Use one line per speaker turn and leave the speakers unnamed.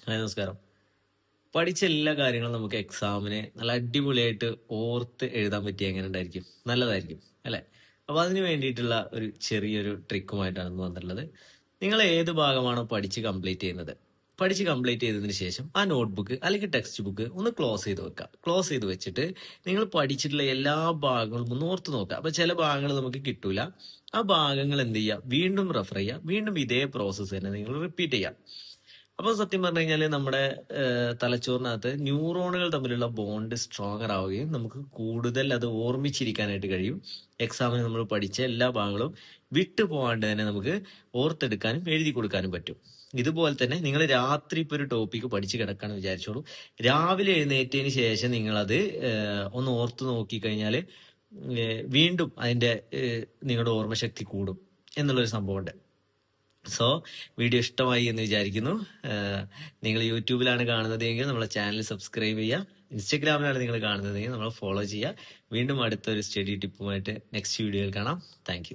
നമസ്കാരം. പഠിച്ച എല്ലാ കാര്യങ്ങളും നമുക്ക് എക്സാമിന് നല്ല അടിപൊളിയായിട്ട് ഓർത്ത് എഴുതാൻ പറ്റിയ എങ്ങനെ ഉണ്ടായിരിക്കും? നല്ലതായിരിക്കും അല്ലെ? അപ്പൊ അതിന് വേണ്ടിയിട്ടുള്ള ഒരു ചെറിയൊരു ട്രിക്കുമായിട്ടാണ് ഇന്ന് വന്നിട്ടുള്ളത്. നിങ്ങൾ ഏത് ഭാഗമാണോ പഠിച്ച് കംപ്ലീറ്റ് ചെയ്തതിന് ശേഷം ആ നോട്ട്ബുക്ക് അല്ലെങ്കിൽ ടെക്സ്റ്റ് ബുക്ക് ഒന്ന് ക്ലോസ് ചെയ്ത് വെക്കുക. ക്ലോസ് ചെയ്ത് വെച്ചിട്ട് നിങ്ങൾ പഠിച്ചിട്ടുള്ള എല്ലാ ഭാഗങ്ങളും ഒന്ന് ഓർത്ത് നോക്കുക. അപ്പൊ ചില ഭാഗങ്ങൾ നമുക്ക് കിട്ടൂല. ആ ഭാഗങ്ങൾ എന്ത് ചെയ്യുക? വീണ്ടും റെഫർ ചെയ്യുക. വീണ്ടും ഇതേ പ്രോസസ്സ് തന്നെ നിങ്ങൾ റിപ്പീറ്റ് ചെയ്യുക. അപ്പൊ സത്യം പറഞ്ഞു കഴിഞ്ഞാല് നമ്മുടെ തലച്ചോറിനകത്ത് ന്യൂറോണുകൾ തമ്മിലുള്ള ബോണ്ട് സ്ട്രോങ്ങർ ആവുകയും നമുക്ക് കൂടുതൽ അത് ഓർമ്മിച്ചിരിക്കാനായിട്ട് കഴിയും. എക്സാമിന് നമ്മൾ പഠിച്ച എല്ലാ ഭാഗങ്ങളും വിട്ടു പോകാണ്ട് തന്നെ നമുക്ക് ഓർത്തെടുക്കാനും എഴുതി കൊടുക്കാനും പറ്റും. ഇതുപോലെ തന്നെ നിങ്ങൾ രാത്രി ഇപ്പൊ ഒരു ടോപ്പിക്ക് പഠിച്ച് കിടക്കാന്ന് വിചാരിച്ചോളൂ. രാവിലെ എഴുന്നേറ്റതിന് ശേഷം നിങ്ങളത് ഒന്ന് ഓർത്ത് നോക്കിക്കഴിഞ്ഞാൽ വീണ്ടും അതിന്റെ നിങ്ങളുടെ ഓർമ്മശക്തി കൂടും എന്നുള്ളൊരു സംഭവമുണ്ട്. സോ വീഡിയോ ഇഷ്ടമായി എന്ന് വിചാരിക്കുന്നു. നിങ്ങൾ യൂട്യൂബിലാണ് കാണുന്നതെങ്കിൽ നമ്മളെ ചാനൽ സബ്സ്ക്രൈബ് ചെയ്യുക. ഇൻസ്റ്റഗ്രാമിലാണ് നിങ്ങൾ കാണുന്നതെങ്കിൽ നമ്മൾ ഫോളോ ചെയ്യുക. വീണ്ടും അടുത്തൊരു സ്റ്റഡി ടിപ്പുമായിട്ട് നെക്സ്റ്റ് വീഡിയോയിൽ കാണാം. താങ്ക്